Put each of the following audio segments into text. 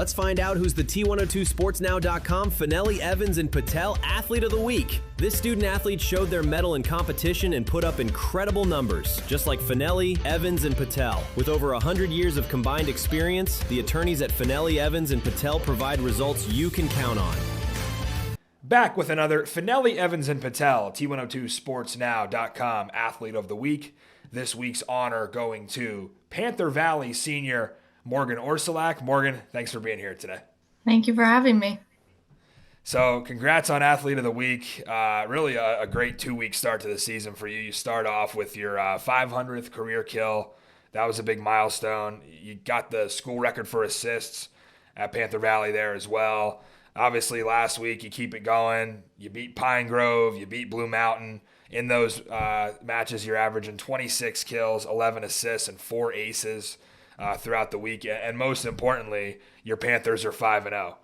Let's find out who's the T102sportsnow.com Fanelli, Evans, and Patel Athlete of the Week. This student-athlete showed their mettle in competition and put up incredible numbers, just like Fanelli, Evans, and Patel. With over 100 years of combined experience, the attorneys at Fanelli, Evans, and Patel provide results you can count on. Back with another Fanelli, Evans, and Patel, T102sportsnow.com Athlete of the Week. This week's honor going to Panther Valley senior Morgan Orsulak. Morgan, thanks for being here today. Thank you for having me. So congrats on Athlete of the Week. Really a great 2-week start to the season for you. You start off with your 500th career kill. That was a big milestone. You got the school record for assists at Panther Valley there as well. Obviously, last week you keep it going. You beat Pine Grove. You beat Blue Mountain. In those matches, you're averaging 26 kills, 11 assists, and 4 aces throughout the week. And most importantly, your Panthers are 5-0.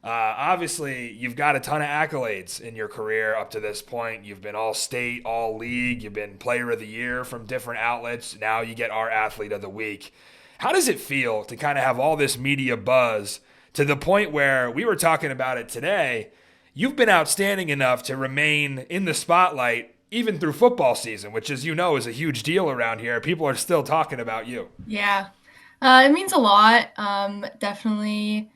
Obviously, you've got a ton of accolades in your career up to this point. You've been all-state, all-league. You've been player of the year from different outlets. Now you get our Athlete of the Week. How does it feel to kind of have all this media buzz to the point where we were talking about it today? You've been outstanding enough to remain in the spotlight even through football season, which, as you know, is a huge deal around here. People are still talking about you. Yeah, it means a lot. Definitely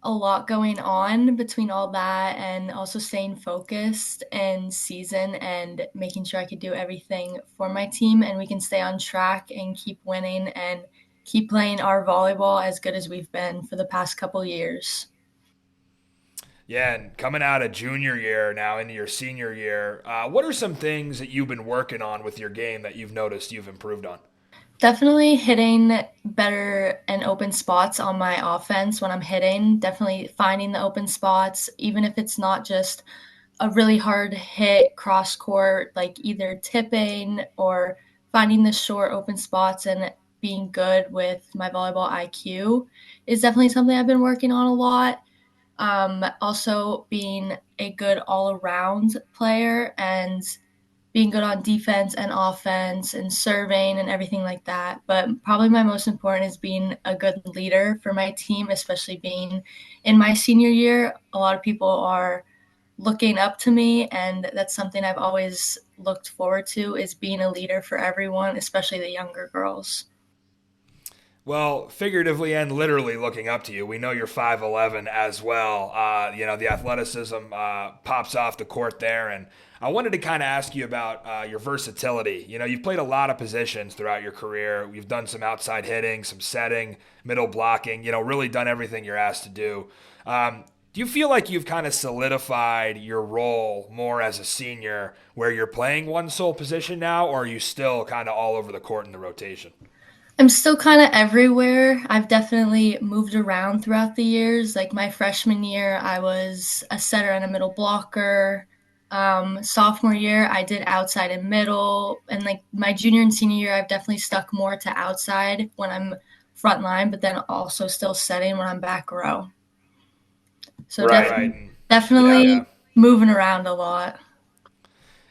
a lot going on between all that and also staying focused in season and making sure I could do everything for my team and we can stay on track and keep winning and keep playing our volleyball as good as we've been for the past couple years. Yeah, and coming out of junior year now into your senior year, what are some things that you've been working on with your game that you've noticed you've improved on? Definitely hitting better and open spots on my offense when I'm hitting. Definitely finding the open spots, even if it's not just a really hard hit cross court, like either tipping or finding the short open spots and being good with my volleyball IQ is definitely something I've been working on a lot. Also being a good all-around player and being good on defense and offense and serving and everything like that. But probably my most important is being a good leader for my team, especially being in my senior year. A lot of people are looking up to me, and that's something I've always looked forward to, is being a leader for everyone, especially the younger girls. Well, figuratively and literally looking up to you. We know you're 5'11" as well. The athleticism pops off the court there. And I wanted to kind of ask you about your versatility. You've played a lot of positions throughout your career. You've done some outside hitting, some setting, middle blocking, really done everything you're asked to do. Do you feel like you've kind of solidified your role more as a senior where you're playing one sole position now, or are you still kind of all over the court in the rotation? I'm still kind of everywhere. I've definitely moved around throughout the years. Like my freshman year, I was a setter and a middle blocker. Sophomore year, I did outside and middle. And like my junior and senior year, I've definitely stuck more to outside when I'm front line, but then also still setting when I'm back row. So definitely moving around a lot.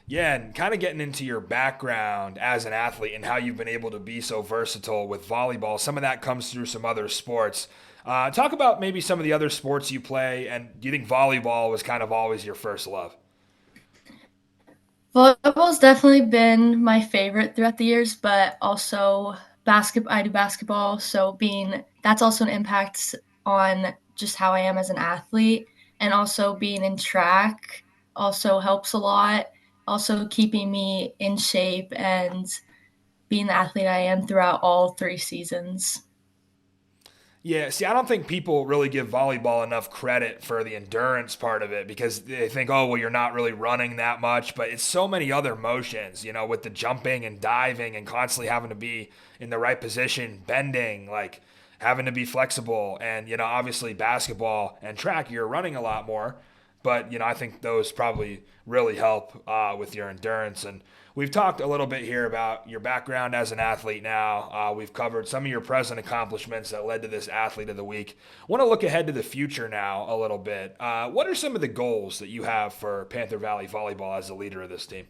Yeah, and kind of getting into your background as an athlete and how you've been able to be so versatile with volleyball. Some of that comes through some other sports. Talk about maybe some of the other sports you play, and do you think volleyball was kind of always your first love? Volleyball's definitely been my favorite throughout the years, but also basketball. I do basketball, so that's also an impact on just how I am as an athlete, and also being in track also helps a lot. Also keeping me in shape and being the athlete I am throughout all 3 seasons. Yeah, see, I don't think people really give volleyball enough credit for the endurance part of it because they think, oh, well, you're not really running that much, but it's so many other motions, with the jumping and diving and constantly having to be in the right position, bending, like having to be flexible. And, obviously basketball and track, you're running a lot more. But, I think those probably really help with your endurance. And we've talked a little bit here about your background as an athlete now. We've covered some of your present accomplishments that led to this Athlete of the Week. I want to look ahead to the future now a little bit. What are some of the goals that you have for Panther Valley Volleyball as the leader of this team?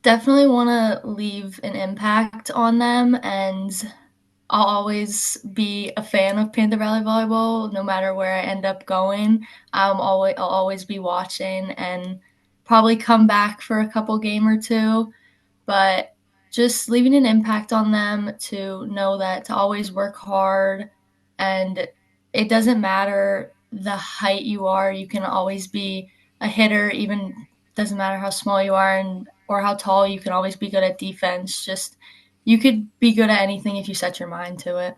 Definitely want to leave an impact on them and I'll always be a fan of Panther Valley volleyball, no matter where I end up going. I'll always be watching and probably come back for a couple game or two. But just leaving an impact on them to know that to always work hard, and it doesn't matter the height you are, you can always be a hitter, even doesn't matter how small you are and or how tall, you can always be good at defense. Just you could be good at anything if you set your mind to it.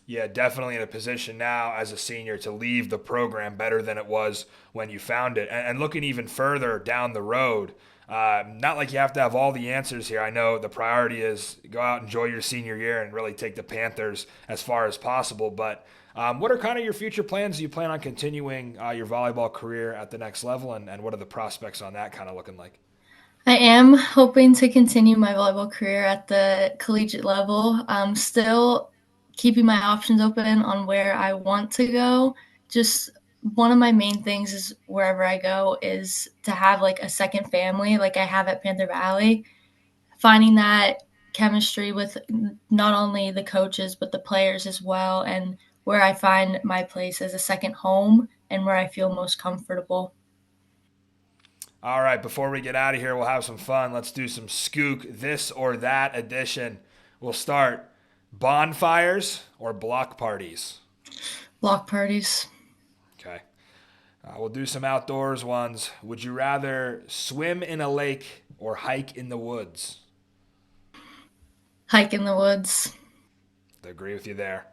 Yeah, definitely in a position now as a senior to leave the program better than it was when you found it. And looking even further down the road, not like you have to have all the answers here. I know the priority is go out, enjoy your senior year, and really take the Panthers as far as possible. But what are kind of your future plans? Do you plan on continuing your volleyball career at the next level? And what are the prospects on that kind of looking like? I am hoping to continue my volleyball career at the collegiate level. I'm still keeping my options open on where I want to go. Just one of my main things is wherever I go is to have like a second family like I have at Panther Valley. Finding that chemistry with not only the coaches but the players as well, and where I find my place as a second home and where I feel most comfortable. All right, before we get out of here, we'll have some fun. Let's do some Skook this or that edition. We'll start bonfires or block parties. Block parties. Okay. We'll do some outdoors ones. Would you rather swim in a lake or hike in the woods? Hike in the woods. I agree with you there.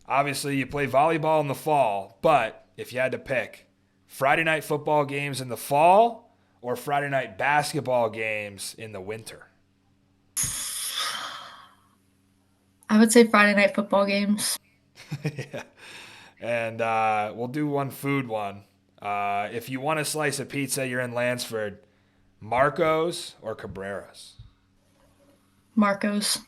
Obviously, you play volleyball in the fall, but if you had to pick, Friday night football games in the fall or Friday night basketball games in the winter? I would say Friday night football games. Yeah. And we'll do one food one. If you want a slice of pizza, you're in Lansford. Marco's or Cabrera's? Marcos.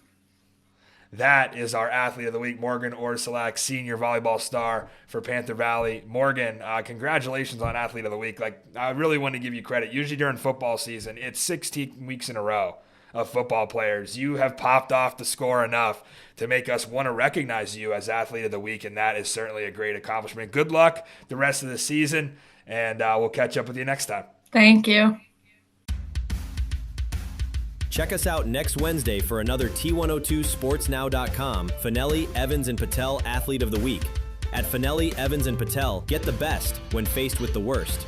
That is our athlete of the week, Morgan Orsulak, senior volleyball star for Panther Valley. Morgan, congratulations on athlete of the week. Like, I really want to give you credit. Usually during football season, it's 16 weeks in a row of football players. You have popped off the score enough to make us want to recognize you as athlete of the week, and that is certainly a great accomplishment. Good luck the rest of the season, and we'll catch up with you next time. Thank you. Check us out next Wednesday for another T102sportsnow.com Fanelli, Evans, and Patel Athlete of the Week. At Fanelli, Evans, and Patel, get the best when faced with the worst.